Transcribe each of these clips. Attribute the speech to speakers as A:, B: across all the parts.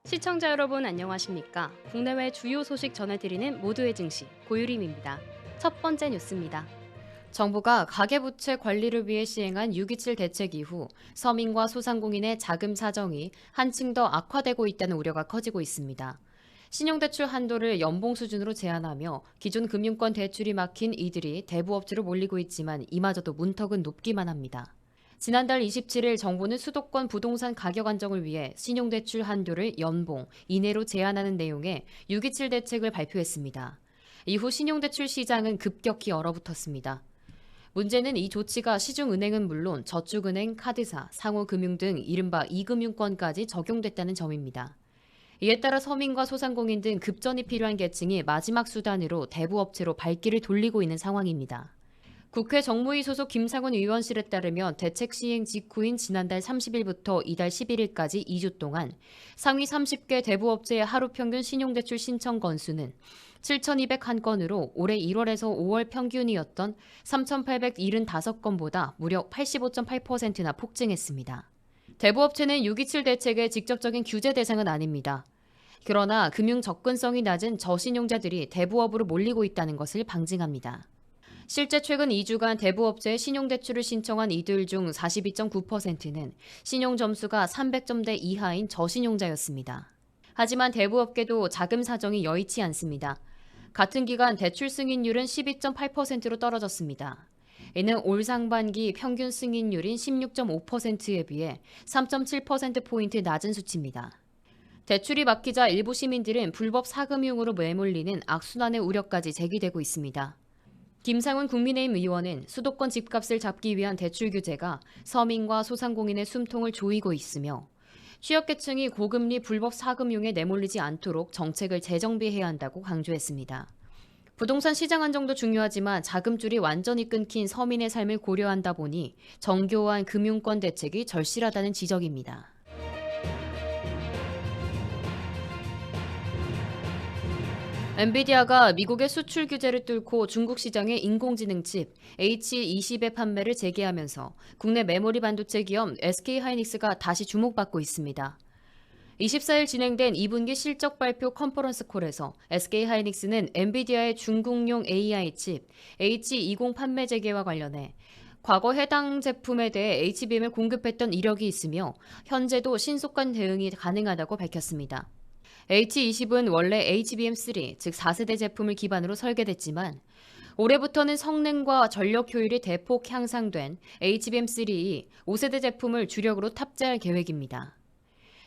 A: 시청자 여러분 안녕하십니까? 국내외 주요 소식 전해드리는 모두의 증시 고유림입니다. 첫 번째 뉴스입니다. 정부가 가계부채 관리를 위해 시행한 6.27 대책 이후 서민과 소상공인의 자금 사정이 한층 더 악화되고 있다는 우려가 커지고 있습니다. 신용대출 한도를 연봉 수준으로 제한하며 기존 금융권 대출이 막힌 이들이 대부업체로 몰리고 있지만 이마저도 문턱은 높기만 합니다. 지난달 27일 정부는 수도권 부동산 가격 안정을 위해 신용대출 한도를 연봉 이내로 제한하는 내용의 6.27 대책을 발표했습니다. 이후 신용대출 시장은 급격히 얼어붙었습니다. 문제는 이 조치가 시중은행은 물론 저축은행, 카드사, 상호금융 등 이른바 2금융권까지 적용됐다는 점입니다. 이에 따라 서민과 소상공인 등 급전이 필요한 계층이 마지막 수단으로 대부업체로 발길을 돌리고 있는 상황입니다. 국회 정무위 소속 김상훈 의원실에 따르면 대책 시행 직후인 지난달 30일부터 이달 11일까지 2주 동안 상위 30개 대부업체의 하루 평균 신용대출 신청 건수는 7,201건으로 올해 1월에서 5월 평균이었던 3,875건보다 무려 85.8%나 폭증했습니다. 대부업체는 6.27 대책의 직접적인 규제 대상은 아닙니다. 그러나 금융 접근성이 낮은 저신용자들이 대부업으로 몰리고 있다는 것을 방증합니다. 실제 최근 2주간 대부업체에 신용대출을 신청한 이들 중 42.9%는 신용점수가 300점대 이하인 저신용자였습니다. 하지만 대부업계도 자금 사정이 여의치 않습니다. 같은 기간 대출 승인율은 12.8%로 떨어졌습니다. 이는 올 상반기 평균 승인율인 16.5%에 비해 3.7%포인트 낮은 수치입니다. 대출이 막히자 일부 시민들은 불법 사금융으로 매몰리는 악순환의 우려까지 제기되고 있습니다. 김상훈 국민의힘 의원은 수도권 집값을 잡기 위한 대출 규제가 서민과 소상공인의 숨통을 조이고 있으며 취약계층이 고금리 불법 사금융에 내몰리지 않도록 정책을 재정비해야 한다고 강조했습니다. 부동산 시장 안정도 중요하지만 자금줄이 완전히 끊긴 서민의 삶을 고려한다 보니 정교한 금융권 대책이 절실하다는 지적입니다. 엔비디아가 미국의 수출 규제를 뚫고 중국 시장의 인공지능 칩 H20의 판매를 재개하면서 국내 메모리 반도체 기업 SK하이닉스가 다시 주목받고 있습니다. 24일 진행된 2분기 실적 발표 컨퍼런스 콜에서 SK하이닉스는 엔비디아의 중국용 AI 칩 H20 판매 재개와 관련해 과거 해당 제품에 대해 HBM을 공급했던 이력이 있으며 현재도 신속한 대응이 가능하다고 밝혔습니다. H20은 원래 HBM3, 즉 4세대 제품을 기반으로 설계됐지만 올해부터는 성능과 전력 효율이 대폭 향상된 HBM3이 5세대 제품을 주력으로 탑재할 계획입니다.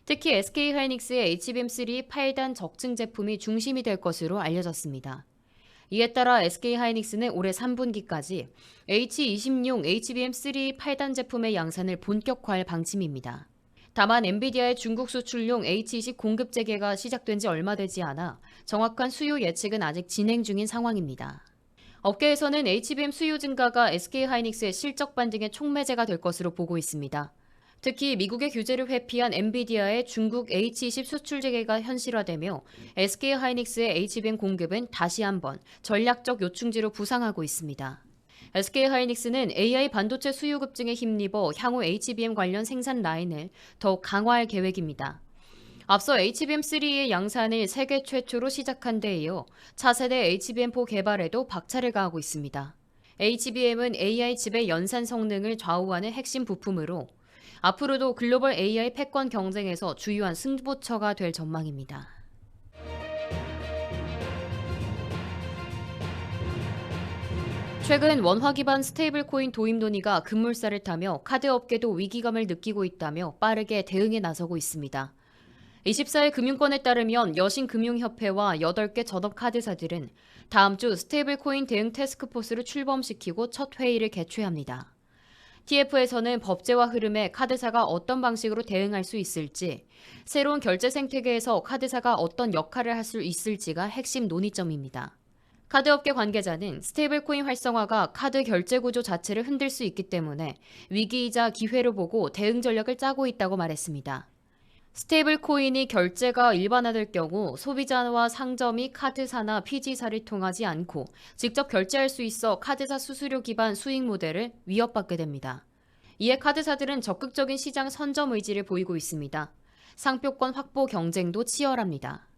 A: 특히 SK하이닉스의 HBM3 8단 적층 제품이 중심이 될 것으로 알려졌습니다. 이에 따라 SK하이닉스는 올해 3분기까지 H20용 HBM3 8단 제품의 양산을 본격화할 방침입니다. 다만 엔비디아의 중국 수출용 H20 공급 재개가 시작된 지 얼마 되지 않아 정확한 수요 예측은 아직 진행 중인 상황입니다. 업계에서는 HBM 수요 증가가 SK하이닉스의 실적 반등의 촉매제가 될 것으로 보고 있습니다. 특히 미국의 규제를 회피한 엔비디아의 중국 H20 수출 재개가 현실화되며 SK하이닉스의 HBM 공급은 다시 한번 전략적 요충지로 부상하고 있습니다. SK하이닉스는 AI 반도체 수요 급증에 힘입어 향후 HBM 관련 생산 라인을 더욱 강화할 계획입니다. 앞서 HBM3의 양산을 세계 최초로 시작한 데 이어 차세대 HBM4 개발에도 박차를 가하고 있습니다. HBM은 AI 칩의 연산 성능을 좌우하는 핵심 부품으로 앞으로도 글로벌 AI 패권 경쟁에서 주요한 승부처가 될 전망입니다. 최근 원화 기반 스테이블 코인 도입 논의가 급물살을 타며 카드 업계도 위기감을 느끼고 있다며 빠르게 대응에 나서고 있습니다. 24일 금융권에 따르면 여신금융협회와 8개 전업 카드사들은 다음 주 스테이블 코인 대응 태스크포스를 출범시키고 첫 회의를 개최합니다. TF에서는 법제화 흐름에 카드사가 어떤 방식으로 대응할 수 있을지, 새로운 결제 생태계에서 카드사가 어떤 역할을 할 수 있을지가 핵심 논의점입니다. 카드업계 관계자는 스테이블코인 활성화가 카드 결제 구조 자체를 흔들 수 있기 때문에 위기이자 기회로 보고 대응 전략을 짜고 있다고 말했습니다. 스테이블코인이 결제가 일반화될 경우 소비자와 상점이 카드사나 PG사를 통하지 않고 직접 결제할 수 있어 카드사 수수료 기반 수익 모델을 위협받게 됩니다. 이에 카드사들은 적극적인 시장 선점 의지를 보이고 있습니다. 상표권 확보 경쟁도 치열합니다.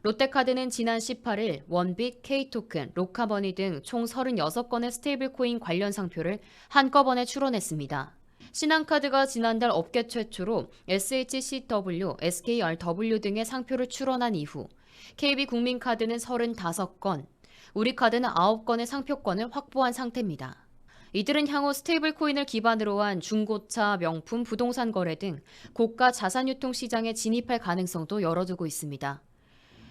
A: 롯데카드는 지난 18일 원빅, K토큰, 로카머니 등 총 36건의 스테이블코인 관련 상표를 한꺼번에 출원했습니다. 신한카드가 지난달 업계 최초로 SHCW, SKRW 등의 상표를 출원한 이후 KB국민카드는 35건, 우리카드는 9건의 상표권을 확보한 상태입니다. 이들은 향후 스테이블 코인을 기반으로 한 중고차, 명품, 부동산 거래 등 고가 자산 유통 시장에 진입할 가능성도 열어두고 있습니다.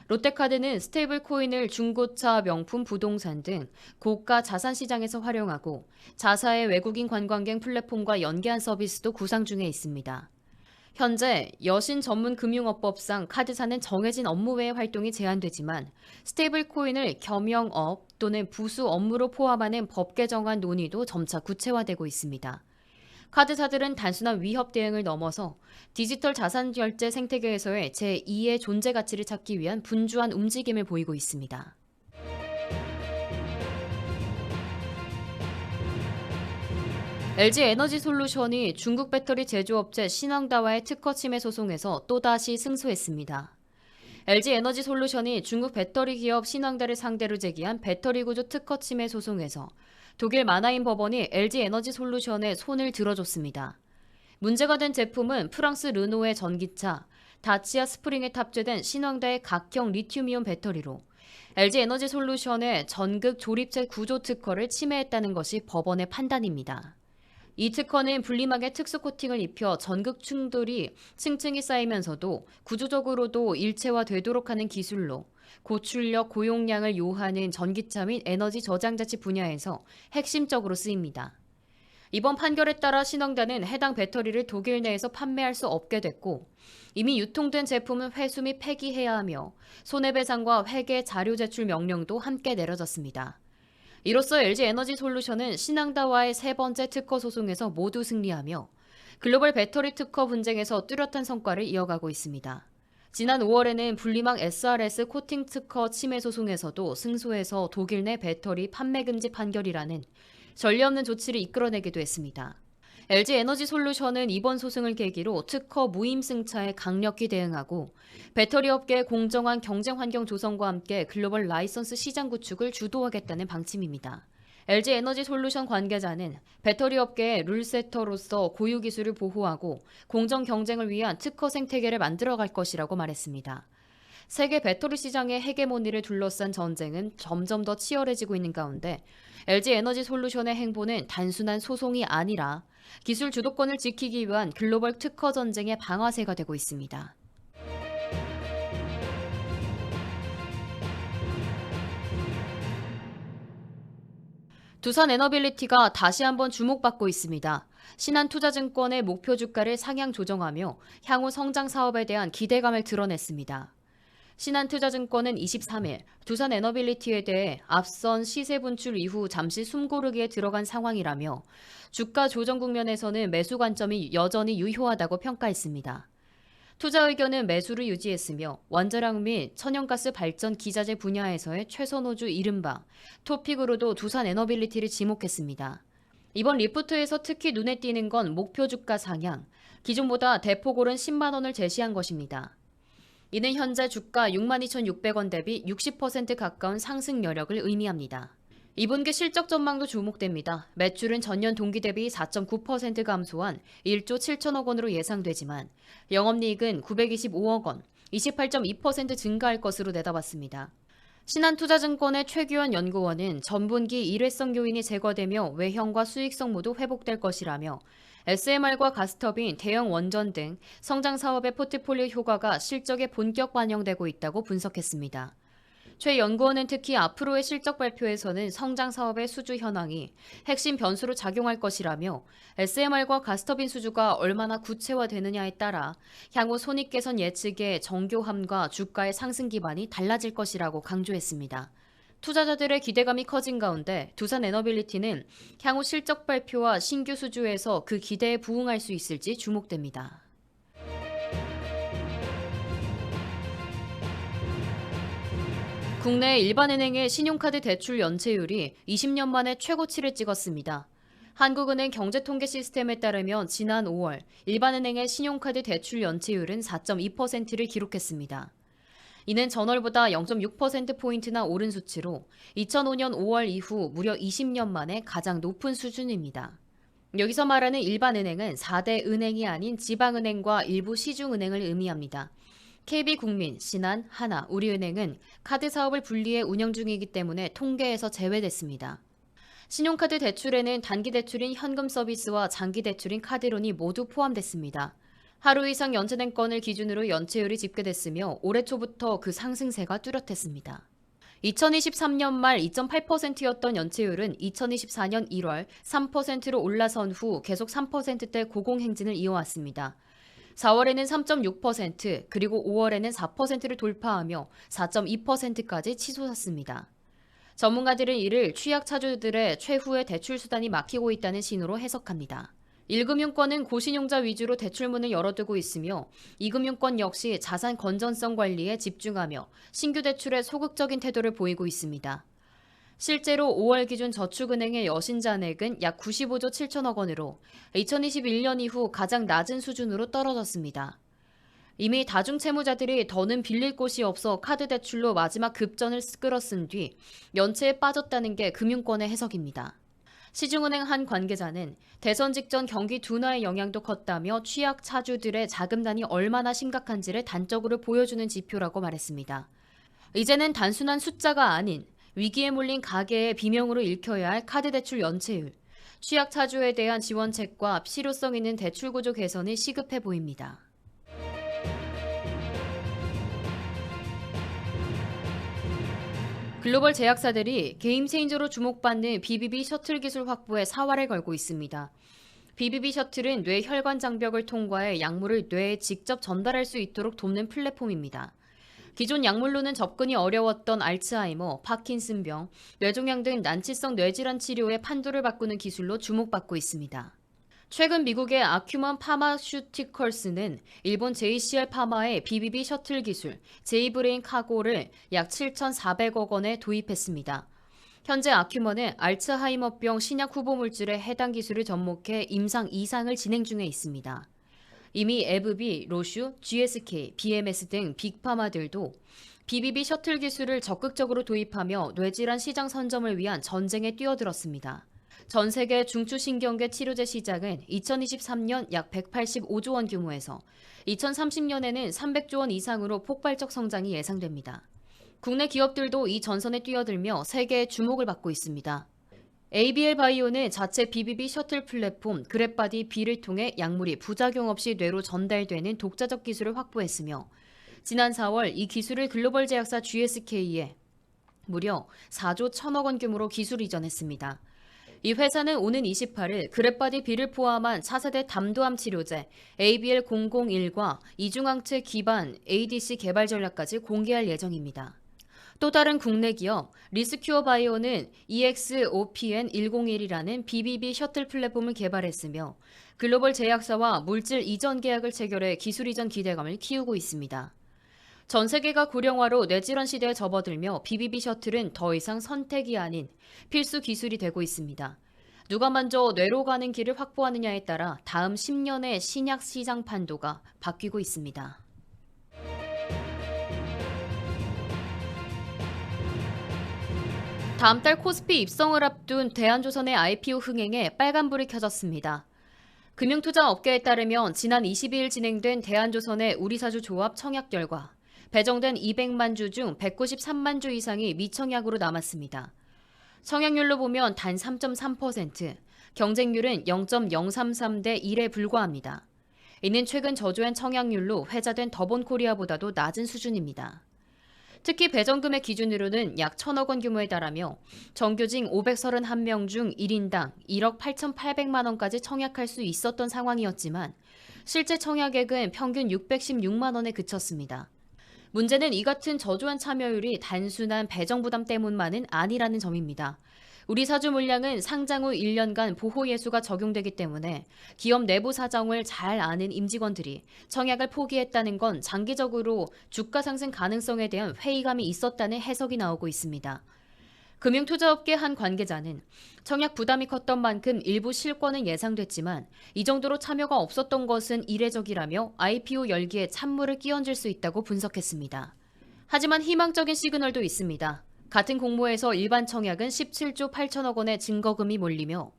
A: 롯데카드는 스테이블 코인을 중고차, 명품, 부동산 등 고가 자산 시장에서 활용하고 자사의 외국인 관광객 플랫폼과 연계한 서비스도 구상 중에 있습니다. 현재 여신 전문 금융업법상 카드사는 정해진 업무 외의 활동이 제한되지만 스테이블 코인을 겸용업 또는 부수 업무로 포함하는 법 개정안 논의도 점차 구체화되고 있습니다. 카드사들은 단순한 위협 대응을 넘어서 디지털 자산 결제 생태계에서의 제2의 존재 가치를 찾기 위한 분주한 움직임을 보이고 있습니다. LG에너지솔루션이 중국 배터리 제조업체 신왕다와의 특허 침해 소송에서 또다시 승소했습니다. LG에너지솔루션이 중국 배터리 기업 신왕다를 상대로 제기한 배터리 구조 특허 침해 소송에서 독일 마나임 법원이 LG에너지솔루션에 손을 들어줬습니다. 문제가 된 제품은 프랑스 르노의 전기차, 다치아 스프링에 탑재된 신왕다의 각형 리튬이온 배터리로 LG에너지솔루션의 전극 조립체 구조 특허를 침해했다는 것이 법원의 판단입니다. 이 특허는 분리막에 특수 코팅을 입혀 전극 충돌이 층층이 쌓이면서도 구조적으로도 일체화되도록 하는 기술로 고출력, 고용량을 요하는 전기차 및 에너지 저장 장치 분야에서 핵심적으로 쓰입니다. 이번 판결에 따라 신왕다는 해당 배터리를 독일 내에서 판매할 수 없게 됐고 이미 유통된 제품은 회수 및 폐기해야 하며 손해배상과 회계 자료 제출 명령도 함께 내려졌습니다. 이로써 LG에너지솔루션은 신왕다와의 세 번째 특허 소송에서 모두 승리하며 글로벌 배터리 특허 분쟁에서 뚜렷한 성과를 이어가고 있습니다. 지난 5월에는 분리막 SRS 코팅 특허 침해 소송에서도 승소해서 독일 내 배터리 판매 금지 판결이라는 전례 없는 조치를 이끌어내기도 했습니다. LG에너지솔루션은 이번 소송을 계기로 특허 무임 승차에 강력히 대응하고 배터리 업계의 공정한 경쟁 환경 조성과 함께 글로벌 라이선스 시장 구축을 주도하겠다는 방침입니다. LG에너지솔루션 관계자는 배터리 업계의 룰세터로서 고유 기술을 보호하고 공정 경쟁을 위한 특허 생태계를 만들어갈 것이라고 말했습니다. 세계 배터리 시장의 헤게모니를 둘러싼 전쟁은 점점 더 치열해지고 있는 가운데 LG에너지솔루션의 행보는 단순한 소송이 아니라 기술 주도권을 지키기 위한 글로벌 특허 전쟁의 방아쇠가 되고 있습니다. 두산에너빌리티가 다시 한번 주목받고 있습니다. 신한투자증권의 목표 주가를 상향 조정하며 향후 성장 사업에 대한 기대감을 드러냈습니다. 신한투자증권은 23일 두산에너빌리티에 대해 앞선 시세 분출 이후 잠시 숨고르기에 들어간 상황이라며 주가 조정 국면에서는 매수 관점이 여전히 유효하다고 평가했습니다. 투자 의견은 매수를 유지했으며 원자력 및 천연가스 발전 기자재 분야에서의 최선호주 이른바 토픽으로도 두산에너빌리티를 지목했습니다. 이번 리포트에서 특히 눈에 띄는 건 목표 주가 상향, 기존보다 대폭 오른 10만 원을 제시한 것입니다. 이는 현재 주가 62,600원 대비 60% 가까운 상승 여력을 의미합니다. 2분기 실적 전망도 주목됩니다. 매출은 전년 동기 대비 4.9% 감소한 1조 7천억 원으로 예상되지만 영업이익은 925억 원, 28.2% 증가할 것으로 내다봤습니다. 신한투자증권의 최규현 연구원은 전분기 일회성 요인이 제거되며 외형과 수익성 모두 회복될 것이라며 SMR과 가스터빈, 대형 원전 등 성장 사업의 포트폴리오 효과가 실적에 본격 반영되고 있다고 분석했습니다. 최 연구원은 특히 앞으로의 실적 발표에서는 성장 사업의 수주 현황이 핵심 변수로 작용할 것이라며 SMR과 가스터빈 수주가 얼마나 구체화되느냐에 따라 향후 손익 개선 예측의 정교함과 주가의 상승 기반이 달라질 것이라고 강조했습니다. 투자자들의 기대감이 커진 가운데 두산에너빌리티는 향후 실적 발표와 신규 수주에서 그 기대에 부응할 수 있을지 주목됩니다. 국내 일반은행의 신용카드 대출 연체율이 20년 만에 최고치를 찍었습니다. 한국은행 경제통계 시스템에 따르면 지난 5월 일반은행의 신용카드 대출 연체율은 4.2%를 기록했습니다. 이는 전월보다 0.6%포인트나 오른 수치로 2005년 5월 이후 무려 20년 만에 가장 높은 수준입니다. 여기서 말하는 일반은행은 4대 은행이 아닌 지방은행과 일부 시중은행을 의미합니다. KB국민, 신한, 하나, 우리은행은 카드 사업을 분리해 운영 중이기 때문에 통계에서 제외됐습니다. 신용카드 대출에는 단기 대출인 현금 서비스와 장기 대출인 카드론이 모두 포함됐습니다. 하루 이상 연체된 건을 기준으로 연체율이 집계됐으며 올해 초부터 그 상승세가 뚜렷했습니다. 2023년 말 2.8%였던 연체율은 2024년 1월 3%로 올라선 후 계속 3%대 고공행진을 이어왔습니다. 4월에는 3.6%, 그리고 5월에는 4%를 돌파하며 4.2%까지 치솟았습니다. 전문가들은 이를 취약차주들의 최후의 대출 수단이 막히고 있다는 신호로 해석합니다. 1금융권은 고신용자 위주로 대출문을 열어두고 있으며 2금융권 역시 자산 건전성 관리에 집중하며 신규 대출에 소극적인 태도를 보이고 있습니다. 실제로 5월 기준 저축은행의 여신잔액은 약 95조 7천억 원으로 2021년 이후 가장 낮은 수준으로 떨어졌습니다. 이미 다중채무자들이 더는 빌릴 곳이 없어 카드 대출로 마지막 급전을 끌어쓴 뒤 연체에 빠졌다는 게 금융권의 해석입니다. 시중은행 한 관계자는 대선 직전 경기 둔화의 영향도 컸다며 취약 차주들의 자금난이 얼마나 심각한지를 단적으로 보여주는 지표라고 말했습니다. 이제는 단순한 숫자가 아닌 위기에 몰린 가계의 비명으로 읽혀야 할 카드 대출 연체율, 취약 차주에 대한 지원책과 실효성 있는 대출 구조 개선이 시급해 보입니다. 글로벌 제약사들이 게임 체인저로 주목받는 BBB 셔틀 기술 확보에 사활을 걸고 있습니다. BBB 셔틀은 뇌 혈관 장벽을 통과해 약물을 뇌에 직접 전달할 수 있도록 돕는 플랫폼입니다. 기존 약물로는 접근이 어려웠던 알츠하이머, 파킨슨병, 뇌종양 등 난치성 뇌질환 치료의 판도를 바꾸는 기술로 주목받고 있습니다. 최근 미국의 아큐먼 파마슈티컬스는 일본 JCR 파마의 BBB 셔틀 기술 제이브레인 카고를 약 7,400억 원에 도입했습니다. 현재 아큐먼은 알츠하이머병 신약 후보 물질에 해당 기술을 접목해 임상 2상을 진행 중에 있습니다. 이미 에브비, 로슈, GSK, BMS 등 빅파마들도 BBB 셔틀 기술을 적극적으로 도입하며 뇌질환 시장 선점을 위한 전쟁에 뛰어들었습니다. 전 세계 중추신경계 치료제 시장은 2023년 약 185조 원 규모에서 2030년에는 300조 원 이상으로 폭발적 성장이 예상됩니다. 국내 기업들도 이 전선에 뛰어들며 세계의 주목을 받고 있습니다. ABL 바이오는 자체 BBB 셔틀 플랫폼 그랩바디 B를 통해 약물이 부작용 없이 뇌로 전달되는 독자적 기술을 확보했으며 지난 4월 이 기술을 글로벌 제약사 GSK에 무려 4조 1천억 원 규모로 기술 이전했습니다. 이 회사는 오는 28일 그랩바디 B를 포함한 차세대 담도암 치료제 ABL001과 이중항체 기반 ADC 개발 전략까지 공개할 예정입니다. 또 다른 국내 기업 리스큐어 바이오는 EXOPN101이라는 BBB 셔틀 플랫폼을 개발했으며 글로벌 제약사와 물질 이전 계약을 체결해 기술 이전 기대감을 키우고 있습니다. 전 세계가 고령화로 뇌질환 시대에 접어들며 BBB 셔틀은 더 이상 선택이 아닌 필수 기술이 되고 있습니다. 누가 먼저 뇌로 가는 길을 확보하느냐에 따라 다음 10년의 신약 시장 판도가 바뀌고 있습니다. 다음 달 코스피 입성을 앞둔 대한조선의 IPO 흥행에 빨간불이 켜졌습니다. 금융투자업계에 따르면 지난 22일 진행된 대한조선의 우리사주 조합 청약 결과 배정된 200만 주 중 193만 주 이상이 미청약으로 남았습니다. 청약률로 보면 단 3.3%, 경쟁률은 0.033대 1에 불과합니다. 이는 최근 저조한 청약률로 회자된 더본코리아보다도 낮은 수준입니다. 특히 배정금액 기준으로는 약 1,000억 원 규모에 달하며 정규직 531명 중 1인당 1억 8,800만 원까지 청약할 수 있었던 상황이었지만 실제 청약액은 평균 616만 원에 그쳤습니다. 문제는 이 같은 저조한 참여율이 단순한 배정 부담 때문만은 아니라는 점입니다. 우리 사주 물량은 상장 후 1년간 보호 예수가 적용되기 때문에 기업 내부 사정을 잘 아는 임직원들이 청약을 포기했다는 건 장기적으로 주가 상승 가능성에 대한 회의감이 있었다는 해석이 나오고 있습니다. 금융투자업계 한 관계자는 청약 부담이 컸던 만큼 일부 실권은 예상됐지만 이 정도로 참여가 없었던 것은 이례적이라며 IPO 열기에 찬물을 끼얹을 수 있다고 분석했습니다. 하지만 희망적인 시그널도 있습니다. 같은 공모에서 일반 청약은 17조 8천억 원의 증거금이 몰리며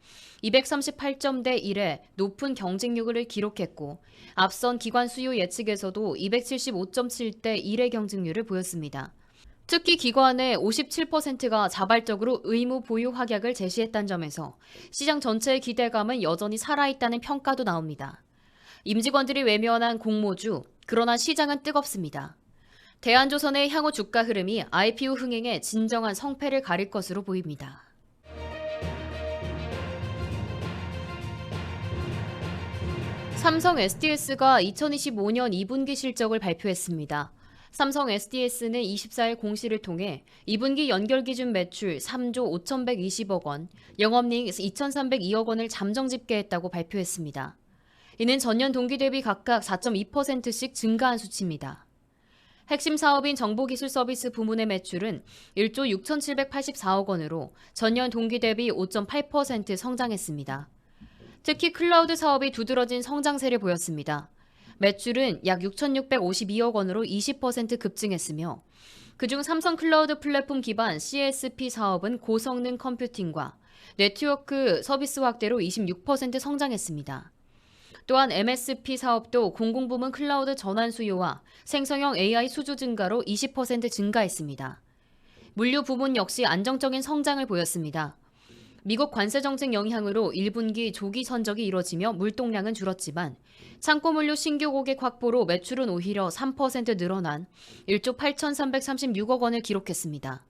A: 238점 대 1의 높은 경쟁률을 기록했고 앞선 기관 수요 예측에서도 275.7대 1의 경쟁률을 보였습니다. 특히 기관의 57%가 자발적으로 의무 보유 확약을 제시했다는 점에서 시장 전체의 기대감은 여전히 살아있다는 평가도 나옵니다. 임직원들이 외면한 공모주, 그러나 시장은 뜨겁습니다. 대한조선의 향후 주가 흐름이 IPO 흥행의 진정한 성패를 가릴 것으로 보입니다. 삼성 SDS가 2025년 2분기 실적을 발표했습니다. 삼성 SDS는 24일 공시를 통해 2분기 연결 기준 매출 3조 5,120억 원, 영업이익 2,302억 원을 잠정 집계했다고 발표했습니다. 이는 전년 동기 대비 각각 4.2%씩 증가한 수치입니다. 핵심 사업인 정보기술 서비스 부문의 매출은 1조 6,784억 원으로 전년 동기 대비 5.8% 성장했습니다. 특히 클라우드 사업이 두드러진 성장세를 보였습니다. 매출은 약 6,652억 원으로 20% 급증했으며 그중 삼성 클라우드 플랫폼 기반 CSP 사업은 고성능 컴퓨팅과 네트워크 서비스 확대로 26% 성장했습니다. 또한 MSP 사업도 공공부문 클라우드 전환 수요와 생성형 AI 수주 증가로 20% 증가했습니다. 물류 부문 역시 안정적인 성장을 보였습니다. 미국 관세 정책 영향으로 1분기 조기 선적이 이뤄지며 물동량은 줄었지만 창고 물류 신규 고객 확보로 매출은 오히려 3% 늘어난 1조 8,336억 원을 기록했습니다.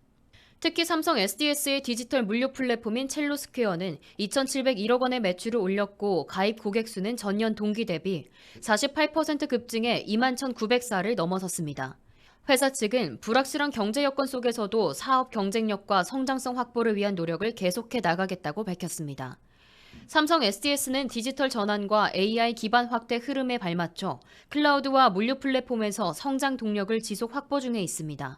A: 특히 삼성 SDS의 디지털 물류 플랫폼인 첼로스퀘어는 2,701억 원의 매출을 올렸고 가입 고객 수는 전년 동기 대비 48% 급증해 21,904를 넘어섰습니다. 회사 측은 불확실한 경제 여건 속에서도 사업 경쟁력과 성장성 확보를 위한 노력을 계속해 나가겠다고 밝혔습니다. 삼성 SDS는 디지털 전환과 AI 기반 확대 흐름에 발맞춰 클라우드와 물류 플랫폼에서 성장 동력을 지속 확보 중에 있습니다.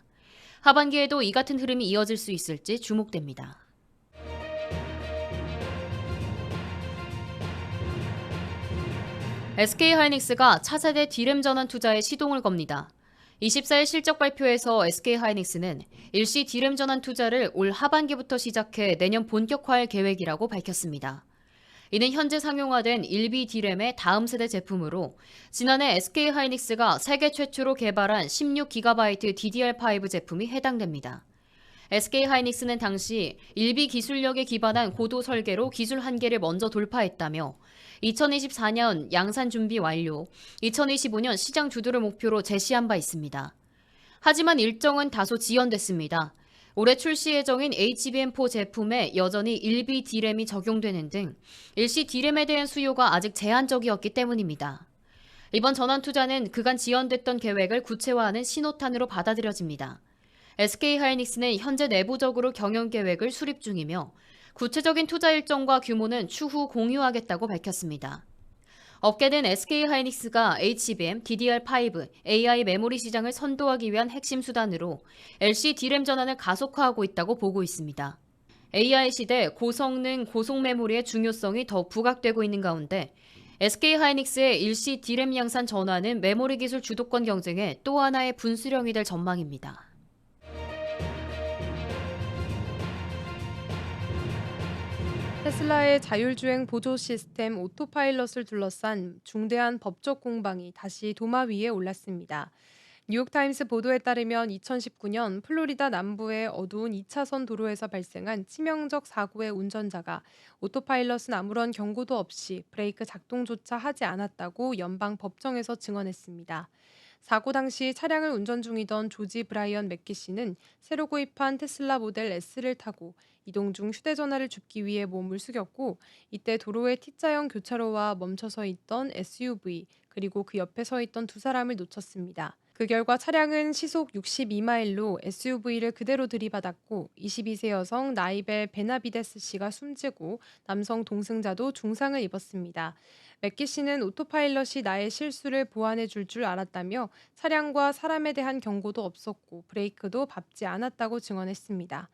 A: 하반기에도 이 같은 흐름이 이어질 수 있을지 주목됩니다. SK하이닉스가 차세대 D램 전환 투자에 시동을 겁니다. 24일 실적 발표에서 SK하이닉스는 일시 D램 전환 투자를 올 하반기부터 시작해 내년 본격화할 계획이라고 밝혔습니다. 이는 현재 상용화된 1B D램의 다음 세대 제품으로 지난해 SK하이닉스가 세계 최초로 개발한 16GB DDR5 제품이 해당됩니다. SK하이닉스는 당시 1B 기술력에 기반한 고도 설계로 기술 한계를 먼저 돌파했다며 2024년 양산 준비 완료, 2025년 시장 주도를 목표로 제시한 바 있습니다. 하지만 일정은 다소 지연됐습니다. 올해 출시 예정인 HBM4 제품에 여전히 1B D램이 적용되는 등 일시 D램에 대한 수요가 아직 제한적이었기 때문입니다. 이번 전환 투자는 그간 지연됐던 계획을 구체화하는 신호탄으로 받아들여집니다. SK하이닉스는 현재 내부적으로 경영 계획을 수립 중이며 구체적인 투자 일정과 규모는 추후 공유하겠다고 밝혔습니다. 업계는 SK하이닉스가 HBM, DDR5, AI 메모리 시장을 선도하기 위한 핵심 수단으로 LC D램 전환을 가속화하고 있다고 보고 있습니다. AI 시대 고성능, 고속 메모리의 중요성이 더 부각되고 있는 가운데 SK하이닉스의 일시 D램 양산 전환은 메모리 기술 주도권 경쟁의 또 하나의 분수령이 될 전망입니다.
B: 테슬라의 자율주행 보조 시스템 오토파일럿을 둘러싼 중대한 법적 공방이 다시 도마 위에 올랐습니다. 뉴욕타임스 보도에 따르면 2019년 플로리다 남부의 어두운 2차선 도로에서 발생한 치명적 사고의 운전자가 오토파일럿은 아무런 경고도 없이 브레이크 작동조차 하지 않았다고 연방 법정에서 증언했습니다. 사고 당시 차량을 운전 중이던 조지 브라이언 맥키 씨는 새로 구입한 테슬라 모델 S를 타고 이동 중 휴대전화를 줍기 위해 몸을 숙였고 이때 도로의 T자형 교차로와 멈춰서 있던 SUV 그리고 그 옆에 서 있던 두 사람을 놓쳤습니다. 그 결과 차량은 시속 62마일로 SUV를 그대로 들이받았고 22세 여성 나이벨 베나비데스 씨가 숨지고 남성 동승자도 중상을 입었습니다. 맥키 씨는 오토파일럿이 나의 실수를 보완해 줄 알았다며 차량과 사람에 대한 경고도 없었고 브레이크도 밟지 않았다고 증언했습니다.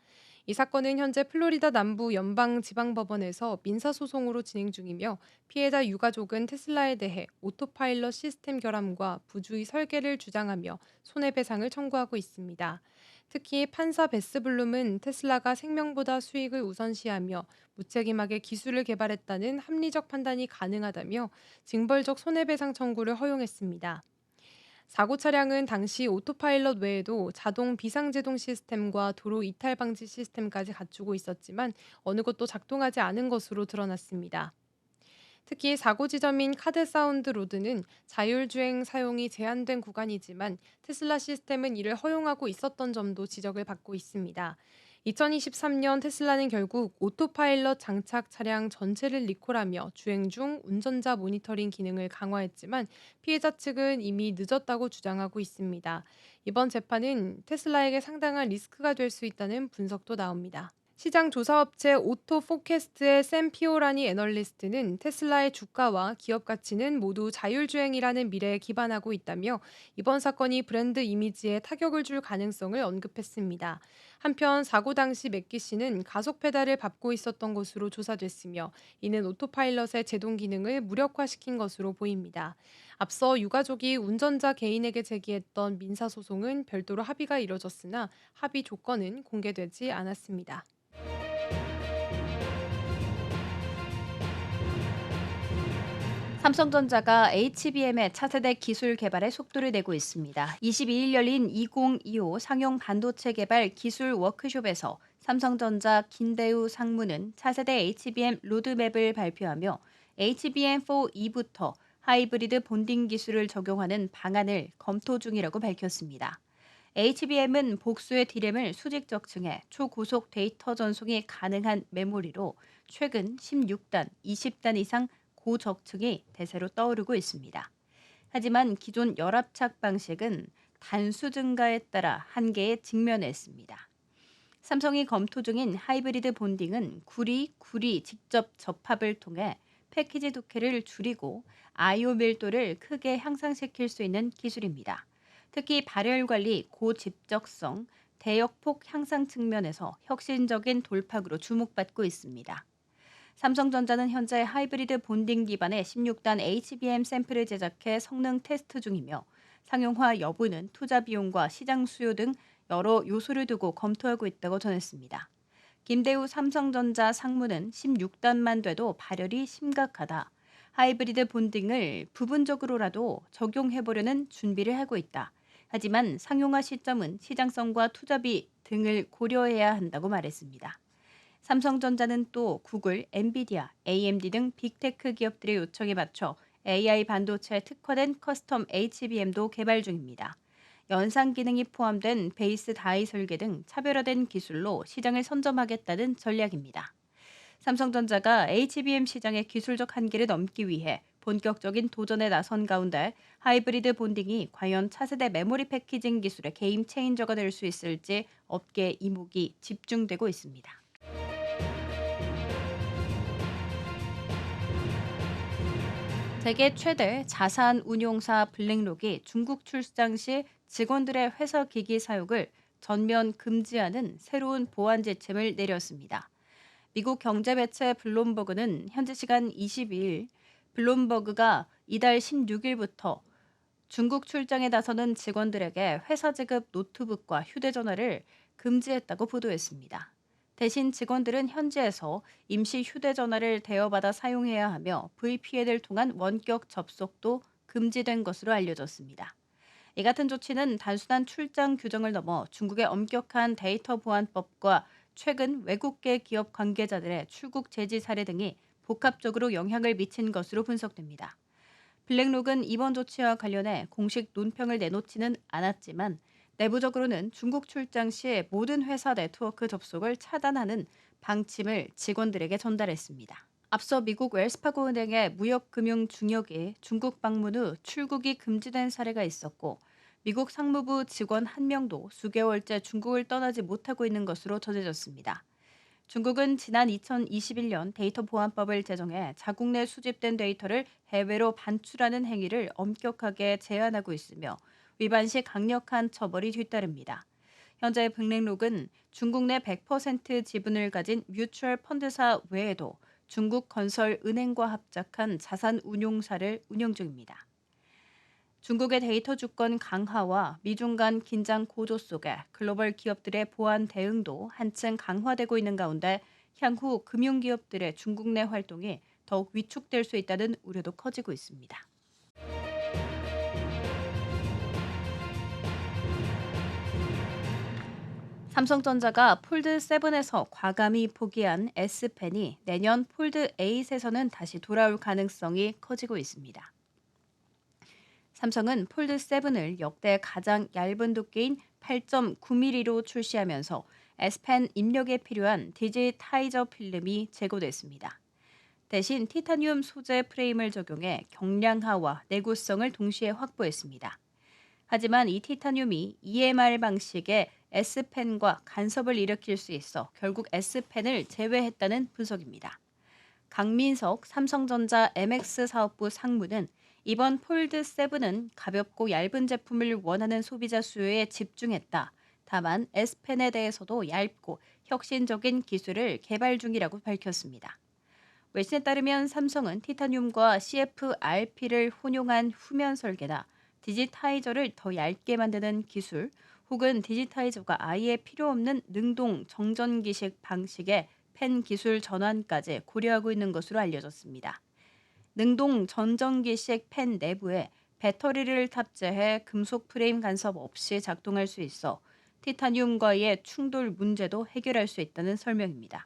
B: 이 사건은 현재 플로리다 남부 연방지방법원에서 민사소송으로 진행 중이며 피해자 유가족은 테슬라에 대해 오토파일럿 시스템 결함과 부주의 설계를 주장하며 손해배상을 청구하고 있습니다. 특히 판사 베스 블룸은 테슬라가 생명보다 수익을 우선시하며 무책임하게 기술을 개발했다는 합리적 판단이 가능하다며 징벌적 손해배상 청구를 허용했습니다. 사고 차량은 당시 오토파일럿 외에도 자동 비상제동 시스템과 도로 이탈 방지 시스템까지 갖추고 있었지만 어느 것도 작동하지 않은 것으로 드러났습니다. 특히 사고 지점인 카드 사운드 로드는 자율주행 사용이 제한된 구간이지만 테슬라 시스템은 이를 허용하고 있었던 점도 지적을 받고 있습니다. 2023년 테슬라는 결국 오토파일럿 장착 차량 전체를 리콜하며 주행 중 운전자 모니터링 기능을 강화했지만 피해자 측은 이미 늦었다고 주장하고 있습니다. 이번 재판은 테슬라에게 상당한 리스크가 될 수 있다는 분석도 나옵니다. 시장 조사업체 오토 포캐스트의 샘 피오라니 애널리스트는 테슬라의 주가와 기업 가치는 모두 자율주행이라는 미래에 기반하고 있다며 이번 사건이 브랜드 이미지에 타격을 줄 가능성을 언급했습니다. 한편 사고 당시 맥기 씨는 가속 페달을 밟고 있었던 것으로 조사됐으며 이는 오토파일럿의 제동 기능을 무력화시킨 것으로 보입니다. 앞서 유가족이 운전자 개인에게 제기했던 민사소송은 별도로 합의가 이뤄졌으나 합의 조건은 공개되지 않았습니다.
C: 삼성전자가 HBM의 차세대 기술 개발에 속도를 내고 있습니다. 22일 열린 2025 상용 반도체 개발 기술 워크숍에서 삼성전자 김대우 상무는 차세대 HBM 로드맵을 발표하며 HBM4E부터 하이브리드 본딩 기술을 적용하는 방안을 검토 중이라고 밝혔습니다. HBM은 복수의 D램을 수직 적층해 초고속 데이터 전송이 가능한 메모리로 최근 16단, 20단 이상 고적층이 대세로 떠오르고 있습니다. 하지만 기존 열압착 방식은 단수 증가에 따라 한계에 직면했습니다. 삼성이 검토 중인 하이브리드 본딩은 구리 직접 접합을 통해 패키지 두께를 줄이고 I/O 밀도를 크게 향상시킬 수 있는 기술입니다. 특히 발열 관리, 고집적성, 대역폭 향상 측면에서 혁신적인 돌파구로 주목받고 있습니다. 삼성전자는 현재 하이브리드 본딩 기반의 16단 HBM 샘플을 제작해 성능 테스트 중이며 상용화 여부는 투자 비용과 시장 수요 등 여러 요소를 두고 검토하고 있다고 전했습니다. 김대우 삼성전자 상무는 16단만 돼도 발열이 심각하다. 하이브리드 본딩을 부분적으로라도 적용해보려는 준비를 하고 있다. 하지만 상용화 시점은 시장성과 투자비 등을 고려해야 한다고 말했습니다. 삼성전자는 또 구글, 엔비디아, AMD 등 빅테크 기업들의 요청에 맞춰 AI 반도체에 특화된 커스텀 HBM도 개발 중입니다. 연상 기능이 포함된 베이스 다이 설계 등 차별화된 기술로 시장을 선점하겠다는 전략입니다. 삼성전자가 HBM 시장의 기술적 한계를 넘기 위해 본격적인 도전에 나선 가운데 하이브리드 본딩이 과연 차세대 메모리 패키징 기술의 게임 체인저가 될 수 있을지 업계 이목이 집중되고 있습니다. 세계 최대 자산 운용사 블랙록이 중국 출장 시 직원들의 회사 기기 사용을 전면 금지하는 새로운 보안 지침을 내렸습니다. 미국 경제 매체 블룸버그는 현지 시간 22일 블룸버그가 이달 16일부터 중국 출장에 나서는 직원들에게 회사 지급 노트북과 휴대전화를 금지했다고 보도했습니다. 대신 직원들은 현지에서 임시 휴대전화를 대여받아 사용해야 하며 VPN을 통한 원격 접속도 금지된 것으로 알려졌습니다. 이 같은 조치는 단순한 출장 규정을 넘어 중국의 엄격한 데이터 보안법과 최근 외국계 기업 관계자들의 출국 제지 사례 등이 복합적으로 영향을 미친 것으로 분석됩니다. 블랙록은 이번 조치와 관련해 공식 논평을 내놓지는 않았지만 내부적으로는 중국 출장 시 모든 회사 네트워크 접속을 차단하는 방침을 직원들에게 전달했습니다. 앞서 미국 웰스파고 은행의 무역금융 중역이 중국 방문 후 출국이 금지된 사례가 있었고 미국 상무부 직원 1명도 수개월째 중국을 떠나지 못하고 있는 것으로 전해졌습니다. 중국은 지난 2021년 데이터 보안법을 제정해 자국 내 수집된 데이터를 해외로 반출하는 행위를 엄격하게 제한하고 있으며 위반 시 강력한 처벌이 뒤따릅니다. 현재 블랙록은 중국 내 100% 지분을 가진 뮤추얼 펀드사 외에도 중국 건설 은행과 합작한 자산 운용사를 운영 중입니다. 중국의 데이터 주권 강화와 미중 간 긴장 고조 속에 글로벌 기업들의 보안 대응도 한층 강화되고 있는 가운데 향후 금융기업들의 중국 내 활동이 더욱 위축될 수 있다는 우려도 커지고 있습니다. 삼성전자가 폴드7에서 과감히 포기한 S펜이 내년 폴드8에서는 다시 돌아올 가능성이 커지고 있습니다. 삼성은 폴드7을 역대 가장 얇은 두께인 8.9mm로 출시하면서 S펜 입력에 필요한 디지타이저 필름이 제거됐습니다. 대신 티타늄 소재 프레임을 적용해 경량화와 내구성을 동시에 확보했습니다. 하지만 이 티타늄이 EMR 방식의 S펜과 간섭을 일으킬 수 있어 결국 S펜을 제외했다는 분석입니다. 강민석 삼성전자 MX 사업부 상무는 이번 폴드7은 가볍고 얇은 제품을 원하는 소비자 수요에 집중했다. 다만 S펜에 대해서도 얇고 혁신적인 기술을 개발 중이라고 밝혔습니다. 외신에 따르면 삼성은 티타늄과 CFRP를 혼용한 후면 설계나 디지타이저를 더 얇게 만드는 기술 혹은 디지타이저가 아예 필요 없는 능동 정전기식 방식의 펜 기술 전환까지 고려하고 있는 것으로 알려졌습니다. 능동 전전기식 펜 내부에 배터리를 탑재해 금속 프레임 간섭 없이 작동할 수 있어 티타늄과의 충돌 문제도 해결할 수 있다는 설명입니다.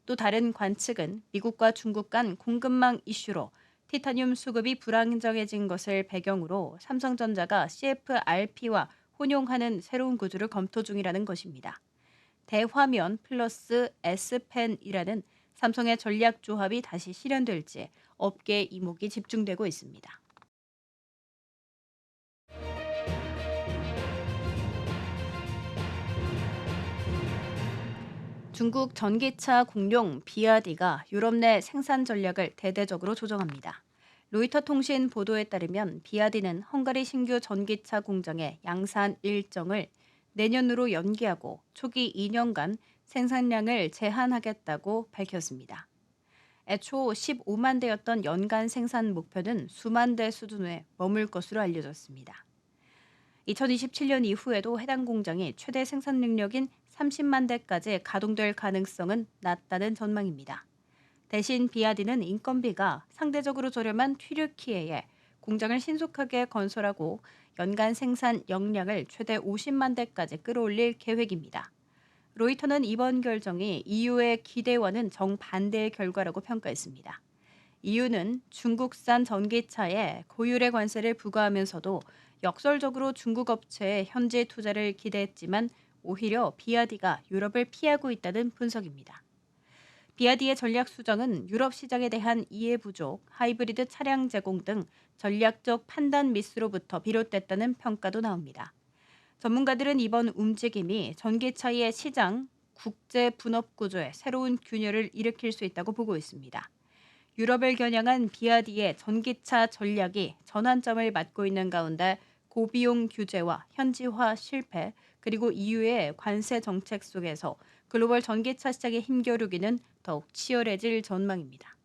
C: 또 다른 관측은 미국과 중국 간 공급망 이슈로 티타늄 수급이 불안정해진 것을 배경으로 삼성전자가 CFRP와 혼용하는 새로운 구조를 검토 중이라는 것입니다. 대화면 플러스 S펜이라는 삼성의 전략 조합이 다시 실현될지 업계 이목이 집중되고 있습니다. 중국 전기차 공룡 비아디가 유럽 내 생산 전략을 대대적으로 조정합니다. 로이터 통신 보도에 따르면 비아디는 헝가리 신규 전기차 공장의 양산 일정을 내년으로 연기하고 초기 2년간 생산량을 제한하겠다고 밝혔습니다. 애초 15만 대였던 연간 생산 목표는 수만 대 수준에 머물 것으로 알려졌습니다. 2027년 이후에도 해당 공장이 최대 생산 능력인 30만 대까지 가동될 가능성은 낮다는 전망입니다. 대신 비아디는 인건비가 상대적으로 저렴한 튀르키예에 공장을 신속하게 건설하고 연간 생산 역량을 최대 50만 대까지 끌어올릴 계획입니다. 로이터는 이번 결정이 EU의 기대와는 정반대의 결과라고 평가했습니다. EU는 중국산 전기차에 고율의 관세를 부과하면서도 역설적으로 중국 업체의 현지 투자를 기대했지만 오히려 비아디가 유럽을 피하고 있다는 분석입니다. 비아디의 전략 수정은 유럽 시장에 대한 이해 부족, 하이브리드 차량 제공 등 전략적 판단 미스로부터 비롯됐다는 평가도 나옵니다. 전문가들은 이번 움직임이 전기차의 시장, 국제 분업 구조에 새로운 균열을 일으킬 수 있다고 보고 있습니다. 유럽을 겨냥한 비아디의 전기차 전략이 전환점을 맞고 있는 가운데 고비용 규제와 현지화 실패 그리고 EU의 관세 정책 속에서 글로벌 전기차 시장의 힘겨루기는 더욱 치열해질 전망입니다.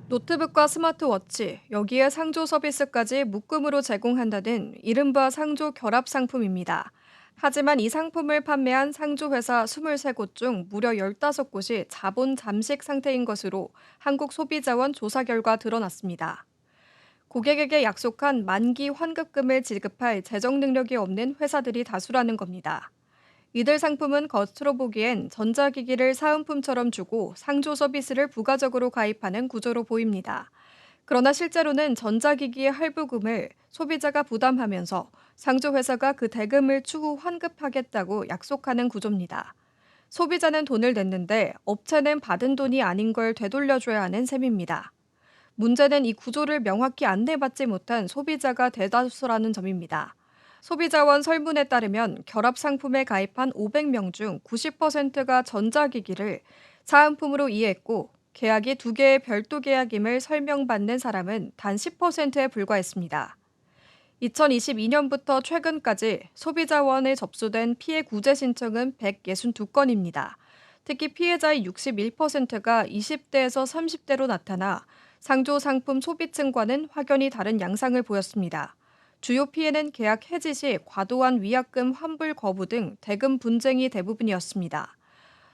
B: 노트북과 스마트워치, 여기에 상조 서비스까지 묶음으로 제공한다는 이른바 상조 결합 상품입니다. 하지만 이 상품을 판매한 상조 회사 23곳 중 무려 15곳이 자본 잠식 상태인 것으로 한국소비자원 조사 결과 드러났습니다. 고객에게 약속한 만기 환급금을 지급할 재정 능력이 없는 회사들이 다수라는 겁니다. 이들 상품은 겉으로 보기엔 전자기기를 사은품처럼 주고 상조 서비스를 부가적으로 가입하는 구조로 보입니다. 그러나 실제로는 전자기기의 할부금을 소비자가 부담하면서 상조회사가 그 대금을 추후 환급하겠다고 약속하는 구조입니다. 소비자는 돈을 냈는데 업체는 받은 돈이 아닌 걸 되돌려줘야 하는 셈입니다. 문제는 이 구조를 명확히 안내받지 못한 소비자가 대다수라는 점입니다. 소비자원 설문에 따르면 결합 상품에 가입한 500명 중 90%가 전자기기를 사은품으로 이해했고
D: 계약이 2개의 별도 계약임을 설명받는 사람은 단 10%에 불과했습니다. 2022년부터 최근까지 소비자원에 접수된 피해 구제 신청은 162건입니다. 특히 피해자의 61%가 20대에서 30대로 나타나 상조 상품 소비층과는 확연히 다른 양상을 보였습니다. 주요 피해는 계약 해지 시 과도한 위약금 환불 거부 등 대금 분쟁이 대부분이었습니다.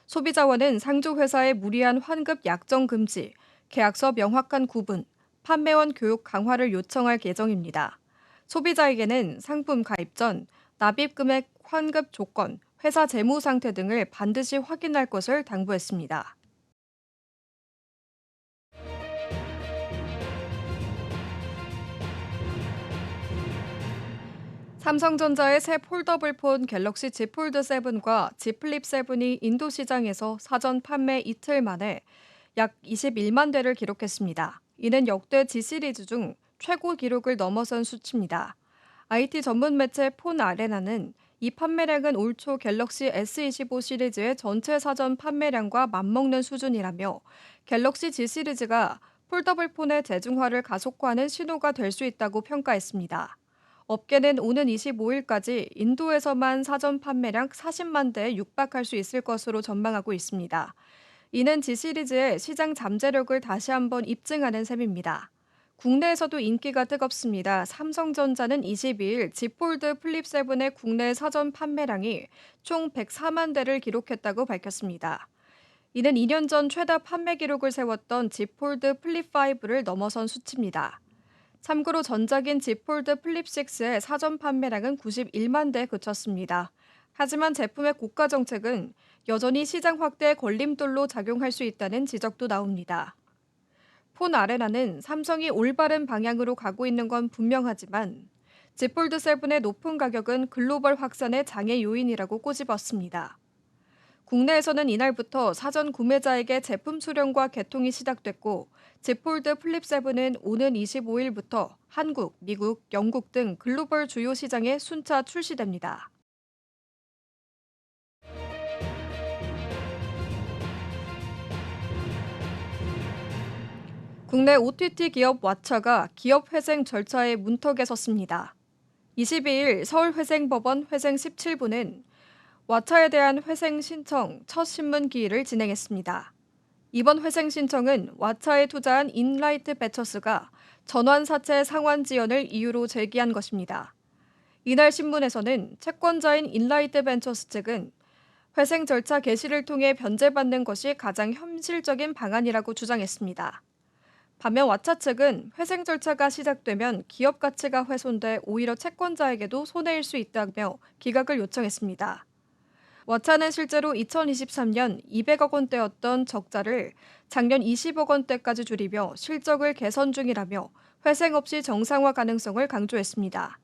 D: 소비자원은 상조회사의 무리한 환급 약정 금지, 계약서 명확한 구분, 판매원 교육 강화를 요청할 예정입니다. 소비자에게는 상품 가입 전 납입 금액, 환급 조건, 회사 재무 상태 등을 반드시 확인할 것을 당부했습니다. 삼성전자의 새 폴더블폰 갤럭시 Z 폴드 7과 Z 플립 7이 인도 시장에서 사전 판매 이틀 만에 약 21만 대를 기록했습니다. 이는 역대 Z 시리즈 중 최고 기록을 넘어선 수치입니다. IT 전문 매체 폰 아레나는 이 판매량은 올 초 갤럭시 S25 시리즈의 전체 사전 판매량과 맞먹는 수준이라며 갤럭시 Z 시리즈가 폴더블폰의 대중화를 가속화하는 신호가 될 수 있다고 평가했습니다. 업계는 오는 25일까지 인도에서만 사전 판매량 40만 대에 육박할 수 있을 것으로 전망하고 있습니다. 이는 Z 시리즈의 시장 잠재력을 다시 한번 입증하는 셈입니다. 국내에서도 인기가 뜨겁습니다. 삼성전자는 22일 Z 폴드 플립 7의 국내 사전 판매량이 총 104만 대를 기록했다고 밝혔습니다. 이는 2년 전 최다 판매 기록을 세웠던 Z 폴드 플립 5를 넘어선 수치입니다. 참고로 전작인 Z 폴드 플립 6의 사전 판매량은 91만 대에 그쳤습니다. 하지만 제품의 고가 정책은 여전히 시장 확대에 걸림돌로 작용할 수 있다는 지적도 나옵니다. 폰 아레나는 삼성이 올바른 방향으로 가고 있는 건 분명하지만 Z 폴드 7의 높은 가격은 글로벌 확산의 장애 요인이라고 꼬집었습니다. 국내에서는 이날부터 사전 구매자에게 제품 수령과 개통이 시작됐고 Z 폴드 플립 7은 오는 25일부터 한국, 미국, 영국 등 글로벌 주요 시장에 순차 출시됩니다. 국내 OTT 기업 왓챠가 기업 회생 절차에 문턱에 섰습니다. 22일 서울회생법원 회생 17부는 왓챠에 대한 회생 신청 첫 신문 기일을 진행했습니다. 이번 회생 신청은 왓챠에 투자한 인라이트 벤처스가 전환 사채 상환 지연을 이유로 제기한 것입니다. 이날 신문에서는 채권자인 인라이트 벤처스 측은 회생 절차 개시를 통해 변제받는 것이 가장 현실적인 방안이라고 주장했습니다. 반면 왓챠 측은 회생 절차가 시작되면 기업 가치가 훼손돼 오히려 채권자에게도 손해일 수 있다며 기각을 요청했습니다. 왓챠는 실제로 2023년 200억 원대였던 적자를 작년 20억 원대까지 줄이며 실적을 개선 중이라며 회생 없이 정상화 가능성을 강조했습니다.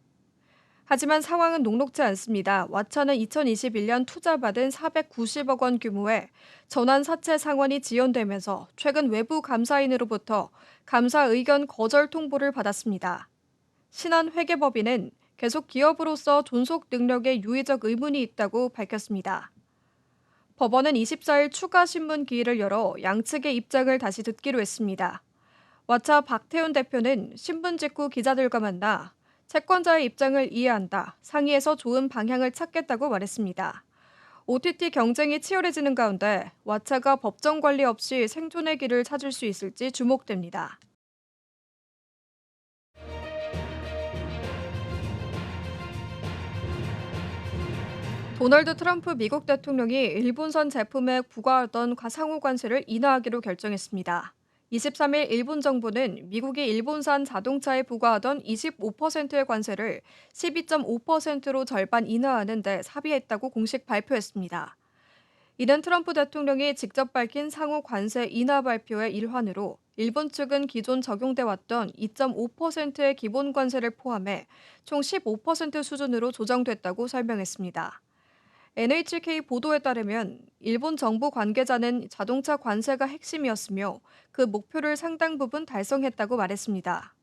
D: 하지만 상황은 녹록지 않습니다. 왓챠는 2021년 투자받은 490억 원 규모의 전환 사채 상환이 지연되면서 최근 외부 감사인으로부터 감사 의견 거절 통보를 받았습니다. 신한회계법인은 계속 기업으로서 존속 능력에 유의적 의문이 있다고 밝혔습니다. 법원은 24일 추가 신문 기일을 열어 양측의 입장을 다시 듣기로 했습니다. 왓챠 박태훈 대표는 신분 직후 기자들과 만나 채권자의 입장을 이해한다, 상의해서 좋은 방향을 찾겠다고 말했습니다. OTT 경쟁이 치열해지는 가운데 왓챠가 법정 관리 없이 생존의 길을 찾을 수 있을지 주목됩니다. 도널드 트럼프 미국 대통령이 일본산 제품에 부과하던 상호 관세를 인하하기로 결정했습니다. 23일 일본 정부는 미국이 일본산 자동차에 부과하던 25%의 관세를 12.5%로 절반 인하하는 데 합의했다고 공식 발표했습니다. 이는 트럼프 대통령이 직접 밝힌 상호 관세 인하 발표의 일환으로 일본 측은 기존 적용돼 왔던 2.5%의 기본 관세를 포함해 총 15% 수준으로 조정됐다고 설명했습니다. NHK 보도에 따르면 일본 정부 관계자는 자동차 관세가 핵심이었으며 그 목표를 상당 부분 달성했다고 말했습니다.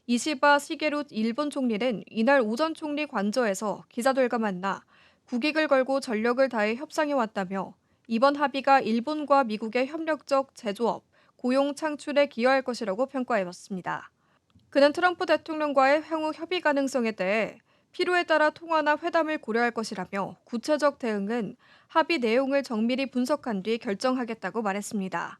D: 이시바 시게루 일본 총리는 이날 오전 총리 관저에서 기자들과 만나 국익을 걸고 전력을 다해 협상해왔다며 이번 합의가 일본과 미국의 협력적 제조업, 고용 창출에 기여할 것이라고 평가해봤습니다. 그는 트럼프 대통령과의 향후 협의 가능성에 대해 필요에 따라 통화나 회담을 고려할 것이라며 구체적 대응은 합의 내용을 정밀히 분석한 뒤 결정하겠다고 말했습니다.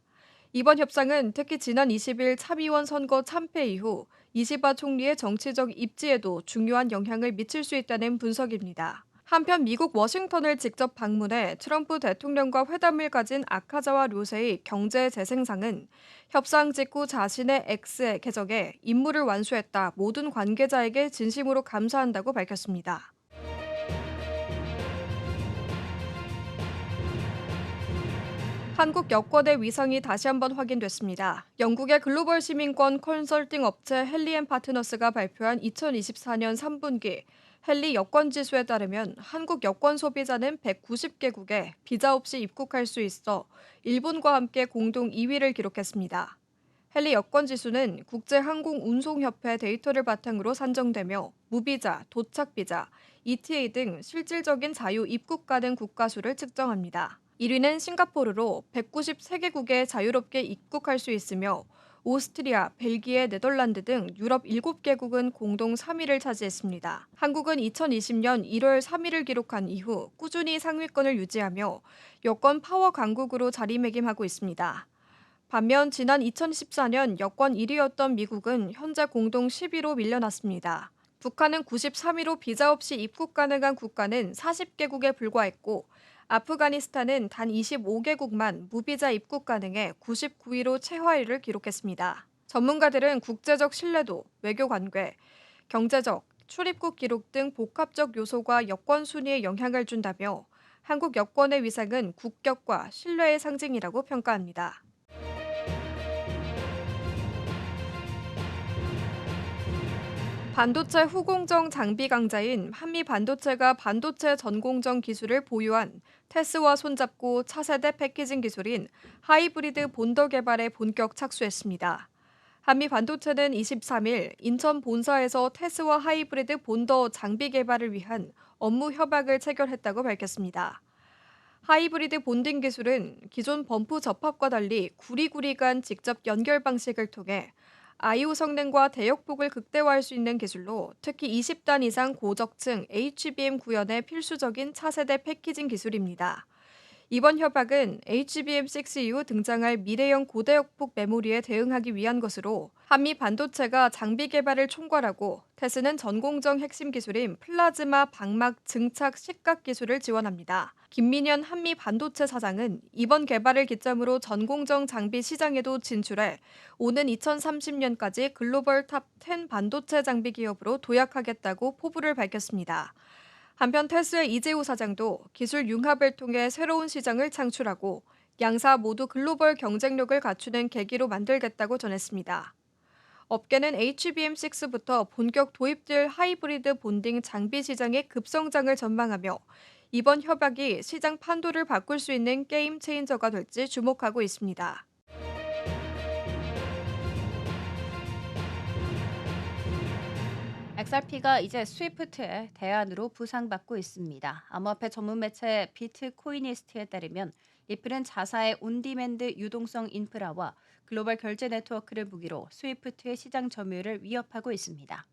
D: 이번 협상은 특히 지난 20일 참의원 선거 참패 이후 이시바 총리의 정치적 입지에도 중요한 영향을 미칠 수 있다는 분석입니다. 한편 미국 워싱턴을 직접 방문해 트럼프 대통령과 회담을 가진 아카자와 료세의 경제 재생상은 협상 직후 자신의 X 계정에 임무를 완수했다 모든 관계자에게 진심으로 감사한다고 밝혔습니다. 한국 여권의 위상이 다시 한번 확인됐습니다. 영국의 글로벌 시민권 컨설팅 업체 헨리앤파트너스가 발표한 2024년 3분기 헨리 여권 지수에 따르면 한국 여권 소비자는 190개국에 비자 없이 입국할 수 있어 일본과 함께 공동 2위를 기록했습니다. 헨리 여권 지수는 국제항공운송협회 데이터를 바탕으로 산정되며 무비자, 도착비자, ETA 등 실질적인 자유 입국 가능 국가 수를 측정합니다. 1위는 싱가포르로 193개국에 자유롭게 입국할 수 있으며 오스트리아, 벨기에, 네덜란드 등 유럽 7개국은 공동 3위를 차지했습니다. 한국은 2020년 1월 3위를 기록한 이후 꾸준히 상위권을 유지하며 여권 파워 강국으로 자리매김하고 있습니다. 반면 지난 2014년 여권 1위였던 미국은 현재 공동 10위로 밀려났습니다. 북한은 93위로 비자 없이 입국 가능한 국가는 40개국에 불과했고 아프가니스탄은 단 25개국만 무비자 입국 가능해 99위로 최하위를 기록했습니다. 전문가들은 국제적 신뢰도, 외교 관계, 경제적, 출입국 기록 등 복합적 요소가 여권 순위에 영향을 준다며 한국 여권의 위상은 국격과 신뢰의 상징이라고 평가합니다. 반도체 후공정 장비 강자인 한미반도체가 반도체 전공정 기술을 보유한 테스와 손잡고 차세대 패키징 기술인 하이브리드 본더 개발에 본격 착수했습니다. 한미반도체는 23일 인천 본사에서 테스와 하이브리드 본더 장비 개발을 위한 업무 협약을 체결했다고 밝혔습니다. 하이브리드 본딩 기술은 기존 범프 접합과 달리 구리구리 간 직접 연결 방식을 통해 IO 성능과 대역폭을 극대화할 수 있는 기술로 특히 20단 이상 고적층 HBM 구현에 필수적인 차세대 패키징 기술입니다. 이번 협약은 HBM6 이후 등장할 미래형 고대역폭 메모리에 대응하기 위한 것으로 한미 반도체가 장비 개발을 총괄하고 테스는 전공정 핵심 기술인 플라즈마 방막 증착 식각 기술을 지원합니다. 김민현 한미 반도체 사장은 이번 개발을 기점으로 전공정 장비 시장에도 진출해 오는 2030년까지 글로벌 탑 10 반도체 장비 기업으로 도약하겠다고 포부를 밝혔습니다. 한편 테스의 이재호 사장도 기술 융합을 통해 새로운 시장을 창출하고 양사 모두 글로벌 경쟁력을 갖추는 계기로 만들겠다고 전했습니다. 업계는 HBM6부터 본격 도입될 하이브리드 본딩 장비 시장의 급성장을 전망하며 이번 협약이 시장 판도를 바꿀 수 있는 게임 체인저가 될지 주목하고 있습니다.
C: XRP가 이제 스위프트의 대안으로 부상받고 있습니다. 암호화폐 전문 매체 비트코이니스트에 따르면 리플은 자사의 온디맨드 유동성 인프라와 글로벌 결제 네트워크를 무기로 스위프트의 시장 점유율을 위협하고 있습니다.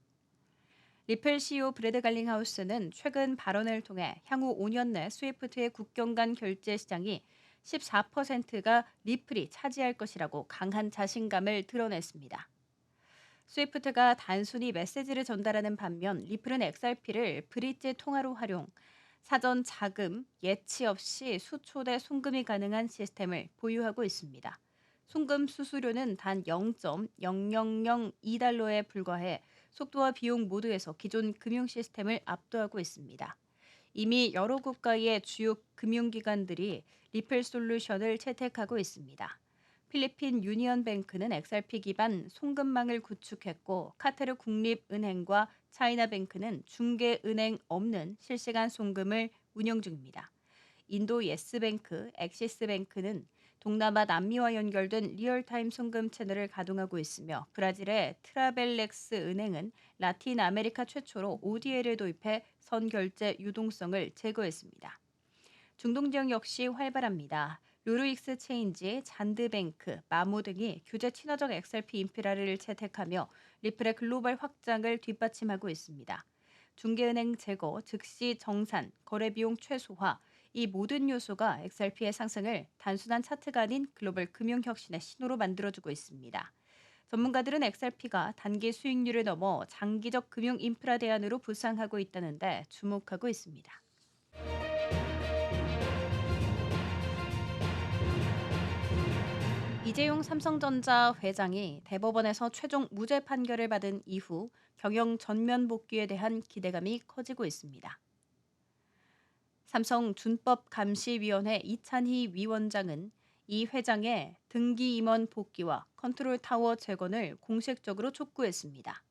C: 리플 CEO 브래드 갈링하우스는 최근 발언을 통해 향후 5년 내 스위프트의 국경 간 결제 시장이 14%가 리플이 차지할 것이라고 강한 자신감을 드러냈습니다. 스위프트가 단순히 메시지를 전달하는 반면 리플은 XRP를 브릿지 통화로 활용, 사전 자금, 예치 없이 수초대 송금이 가능한 시스템을 보유하고 있습니다. 송금 수수료는 단 0.0002달러에 불과해 속도와 비용 모두에서 기존 금융 시스템을 압도하고 있습니다. 이미 여러 국가의 주요 금융기관들이 리플 솔루션을 채택하고 있습니다. 필리핀 유니언뱅크는 XRP 기반 송금망을 구축했고 카타르 국립은행과 차이나뱅크는 중개은행 없는 실시간 송금을 운영 중입니다. 인도 예스뱅크, 엑시스뱅크는 동남아 남미와 연결된 리얼타임 송금 채널을 가동하고 있으며 브라질의 트라벨렉스 은행은 라틴 아메리카 최초로 ODA를 도입해 선결제 유동성을 제거했습니다. 중동 지역 역시 활발합니다. 루루익스 체인지, 잔드뱅크, 마모 등이 규제 친화적 XRP 인프라를 채택하며 리플의 글로벌 확장을 뒷받침하고 있습니다. 중개은행 제거, 즉시 정산, 거래 비용 최소화, 이 모든 요소가 XRP의 상승을 단순한 차트가 아닌 글로벌 금융 혁신의 신호로 만들어주고 있습니다. 전문가들은 XRP가 단기 수익률을 넘어 장기적 금융 인프라 대안으로 부상하고 있다는데 주목하고 있습니다. 이재용 삼성전자 회장이 대법원에서 최종 무죄 판결을 받은 이후 경영 전면 복귀에 대한 기대감이 커지고 있습니다. 삼성 준법감시위원회 이찬희 위원장은 이 회장의 등기 임원 복귀와 컨트롤타워 재건을 공식적으로 촉구했습니다.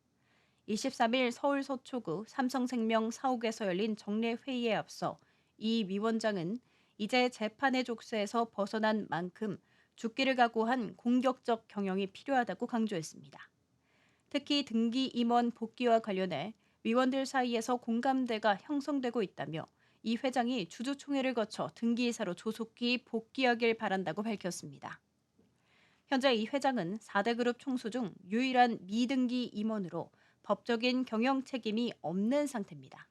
C: 23일 서울 서초구 삼성생명 사옥에서 열린 정례 회의에 앞서 이 위원장은 이제 재판의 족쇄에서 벗어난 만큼 죽기를 각오한 공격적 경영이 필요하다고 강조했습니다. 특히 등기 임원 복귀와 관련해 위원들 사이에서 공감대가 형성되고 있다며 이 회장이 주주총회를 거쳐 등기이사로 조속히 복귀하길 바란다고 밝혔습니다. 현재 이 회장은 4대 그룹 총수 중 유일한 미등기 임원으로 법적인 경영 책임이 없는 상태입니다.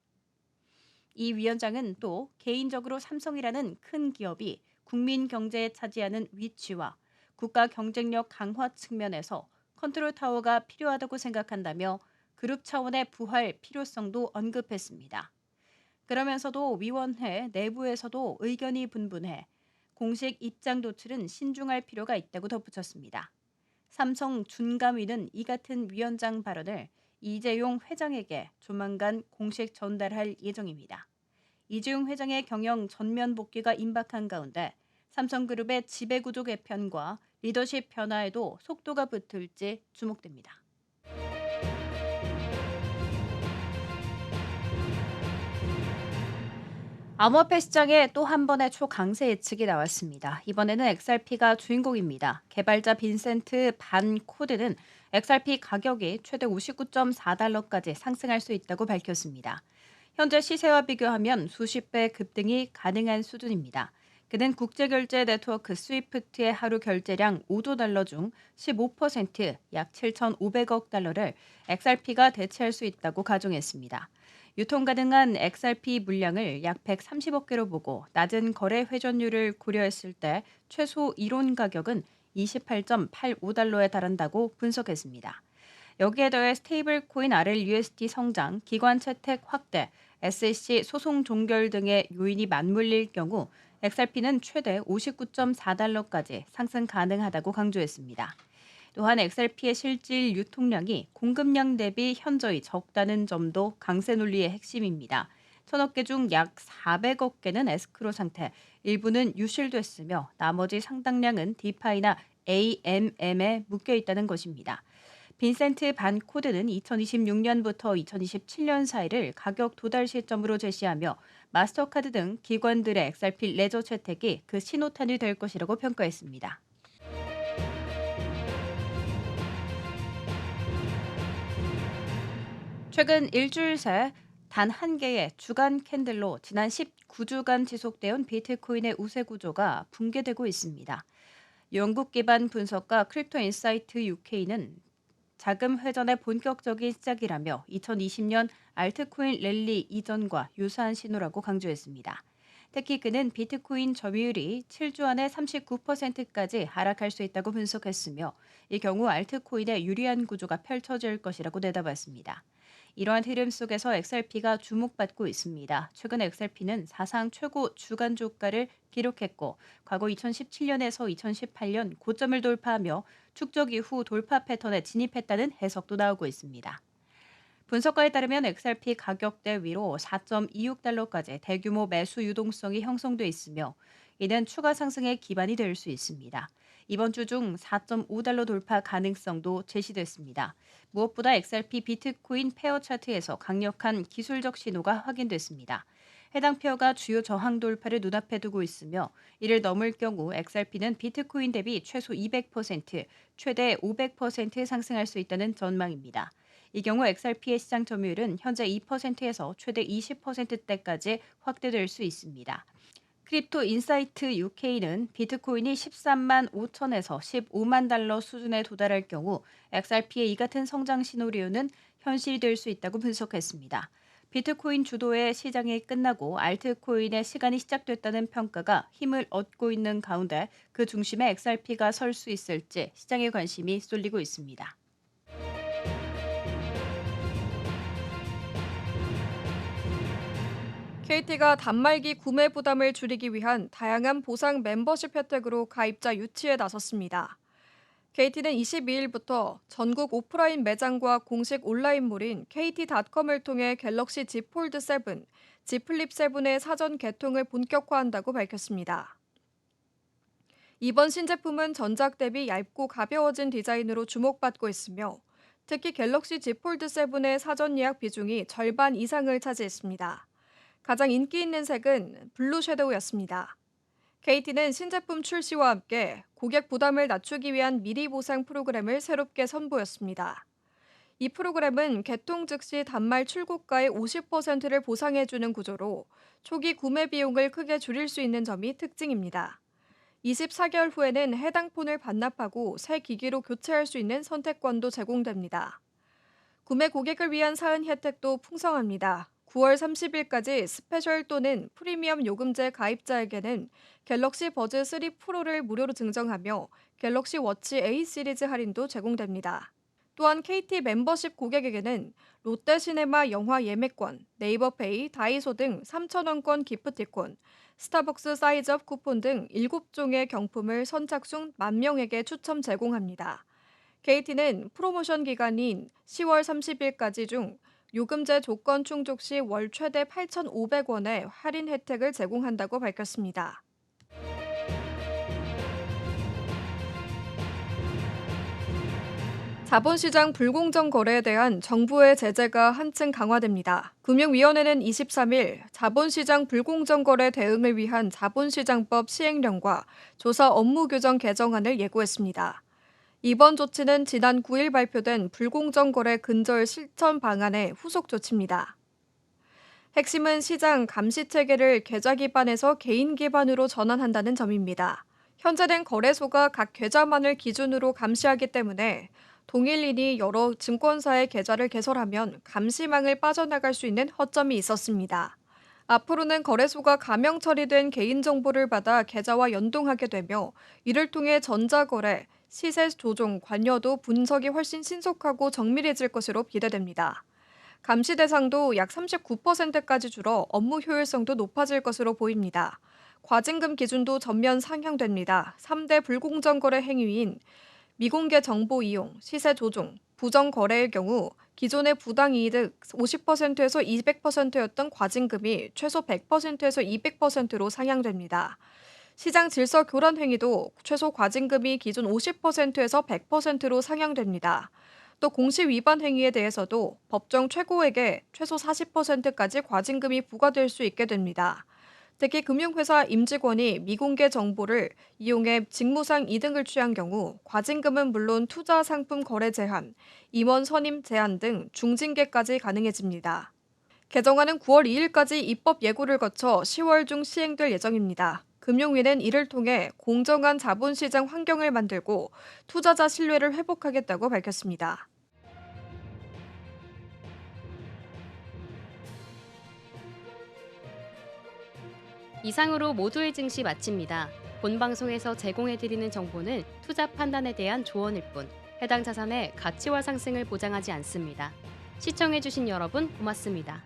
C: 이 위원장은 또 개인적으로 삼성이라는 큰 기업이 국민 경제에 차지하는 위치와 국가 경쟁력 강화 측면에서 컨트롤 타워가 필요하다고 생각한다며 그룹 차원의 부활 필요성도 언급했습니다. 그러면서도 위원회 내부에서도 의견이 분분해 공식 입장 도출은 신중할 필요가 있다고 덧붙였습니다. 삼성 준감위는 이 같은 위원장 발언을 이재용 회장에게 조만간 공식 전달할 예정입니다. 이재용 회장의 경영 전면 복귀가 임박한 가운데 삼성그룹의 지배구조 개편과 리더십 변화에도 속도가 붙을지 주목됩니다. 암호화폐 시장에 또 한 번의 초강세 예측이 나왔습니다. 이번에는 XRP가 주인공입니다. 개발자 빈센트 반 코드는 XRP 가격이 최대 59.4달러까지 상승할 수 있다고 밝혔습니다. 현재 시세와 비교하면 수십 배 급등이 가능한 수준입니다. 그는 국제결제 네트워크 스위프트의 하루 결제량 5조 달러 중 15%, 약 7,500억 달러를 XRP가 대체할 수 있다고 가정했습니다. 유통 가능한 XRP 물량을 약 130억 개로 보고 낮은 거래 회전율을 고려했을 때 최소 이론 가격은 28.85달러에 달한다고 분석했습니다. 여기에 더해 스테이블 코인 RLUSD 성장, 기관 채택 확대, SEC 소송 종결 등의 요인이 맞물릴 경우 XRP는 최대 59.4달러까지 상승 가능하다고 강조했습니다. 또한 XRP의 실질 유통량이 공급량 대비 현저히 적다는 점도 강세 논리의 핵심입니다. 1,000억 개 중 약 400억 개는 에스크로 상태, 일부는 유실됐으며 나머지 상당량은 디파이나 AMM에 묶여 있다는 것입니다. 빈센트 반 코드는 2026년부터 2027년 사이를 가격 도달 시점으로 제시하며 마스터카드 등 기관들의 XRP 레저 채택이 그 신호탄이 될 것이라고 평가했습니다. 최근 일주일 새 단 한 개의 주간 캔들로 지난 19주간 지속되온 비트코인의 우세 구조가 붕괴되고 있습니다. 영국 기반 분석가 크립토 인사이트 UK는 자금 회전의 본격적인 시작이라며 2020년 알트코인 랠리 이전과 유사한 신호라고 강조했습니다. 특히 그는 비트코인 점유율이 7주 안에 39%까지 하락할 수 있다고 분석했으며 이 경우 알트코인의 유리한 구조가 펼쳐질 것이라고 내다봤습니다. 이러한 흐름 속에서 XRP가 주목받고 있습니다. 최근 XRP는 사상 최고 주간 주가를 기록했고 과거 2017년에서 2018년 고점을 돌파하며 축적 이후 돌파 패턴에 진입했다는 해석도 나오고 있습니다. 분석가에 따르면 XRP 가격대 위로 4.26달러까지 대규모 매수 유동성이 형성돼 있으며 이는 추가 상승의 기반이 될 수 있습니다. 이번 주 중 4.5달러 돌파 가능성도 제시됐습니다. 무엇보다 XRP 비트코인 페어 차트에서 강력한 기술적 신호가 확인됐습니다. 해당 페어가 주요 저항 돌파를 눈앞에 두고 있으며 이를 넘을 경우 XRP는 비트코인 대비 최소 200%, 최대 500% 상승할 수 있다는 전망입니다. 이 경우 XRP의 시장 점유율은 현재 2%에서 최대 20%대까지 확대될 수 있습니다. 크립토 인사이트 UK는 비트코인이 13만 5천에서 15만 달러 수준에 도달할 경우 XRP의 이 같은 성장 시나리오는 현실이 될 수 있다고 분석했습니다. 비트코인 주도의 시장이 끝나고 알트코인의 시간이 시작됐다는 평가가 힘을 얻고 있는 가운데 그 중심에 XRP가 설 수 있을지 시장의 관심이 쏠리고 있습니다.
D: KT가 단말기 구매 부담을 줄이기 위한 다양한 보상 멤버십 혜택으로 가입자 유치에 나섰습니다. KT는 22일부터 전국 오프라인 매장과 공식 온라인몰인 KT.com을 통해 갤럭시 Z 폴드 7, Z 플립 7의 사전 개통을 본격화한다고 밝혔습니다. 이번 신제품은 전작 대비 얇고 가벼워진 디자인으로 주목받고 있으며 특히 갤럭시 Z 폴드 7의 사전 예약 비중이 절반 이상을 차지했습니다. 가장 인기 있는 색은 블루 섀도우였습니다. KT는 신제품 출시와 함께 고객 부담을 낮추기 위한 미리 보상 프로그램을 새롭게 선보였습니다. 이 프로그램은 개통 즉시 단말 출고가의 50%를 보상해주는 구조로 초기 구매 비용을 크게 줄일 수 있는 점이 특징입니다. 24개월 후에는 해당 폰을 반납하고 새 기기로 교체할 수 있는 선택권도 제공됩니다. 구매 고객을 위한 사은 혜택도 풍성합니다. 9월 30일까지 스페셜 또는 프리미엄 요금제 가입자에게는 갤럭시 버즈 3 프로를 무료로 증정하며 갤럭시 워치 A 시리즈 할인도 제공됩니다. 또한 KT 멤버십 고객에게는 롯데시네마 영화 예매권, 네이버페이, 다이소 등 3,000원권 기프티콘, 스타벅스 사이즈업 쿠폰 등 7종의 경품을 선착순 10,000명에게 추첨 제공합니다. KT는 프로모션 기간인 10월 30일까지 중 요금제 조건 충족 시 월 최대 8,500원의 할인 혜택을 제공한다고 밝혔습니다. 자본시장 불공정 거래에 대한 정부의 제재가 한층 강화됩니다. 금융위원회는 23일 자본시장 불공정 거래 대응을 위한 자본시장법 시행령과 조사 업무 규정 개정안을 예고했습니다. 이번 조치는 지난 9일 발표된 불공정 거래 근절 실천 방안의 후속 조치입니다. 핵심은 시장 감시 체계를 계좌 기반에서 개인 기반으로 전환한다는 점입니다. 현재는 거래소가 각 계좌만을 기준으로 감시하기 때문에 동일인이 여러 증권사의 계좌를 개설하면 감시망을 빠져나갈 수 있는 허점이 있었습니다. 앞으로는 거래소가 가명 처리된 개인정보를 받아 계좌와 연동하게 되며 이를 통해 전자거래, 시세 조종, 관여도 분석이 훨씬 신속하고 정밀해질 것으로 기대됩니다. 감시 대상도 약 39%까지 줄어 업무 효율성도 높아질 것으로 보입니다. 과징금 기준도 전면 상향됩니다. 3대 불공정 거래 행위인 미공개 정보 이용, 시세 조종, 부정 거래의 경우 기존의 부당이득 50%에서 200%였던 과징금이 최소 100%에서 200%로 상향됩니다. 시장 질서 교란 행위도 최소 과징금이 기존 50%에서 100%로 상향됩니다. 또 공시 위반 행위에 대해서도 법정 최고액의 최소 40%까지 과징금이 부과될 수 있게 됩니다. 특히 금융회사 임직원이 미공개 정보를 이용해 직무상 이득을 취한 경우 과징금은 물론 투자 상품 거래 제한, 임원 선임 제한 등 중징계까지 가능해집니다. 개정안은 9월 2일까지 입법 예고를 거쳐 10월 중 시행될 예정입니다. 금융위는 이를 통해 공정한 자본시장 환경을 만들고 투자자 신뢰를 회복하겠다고 밝혔습니다.
A: 이상으로 모두의 증시 마칩니다. 본 방송에서 제공해드리는 정보는 투자 판단에 대한 조언일 뿐 해당 자산의 가치와 상승을 보장하지 않습니다. 시청해주신 여러분 고맙습니다.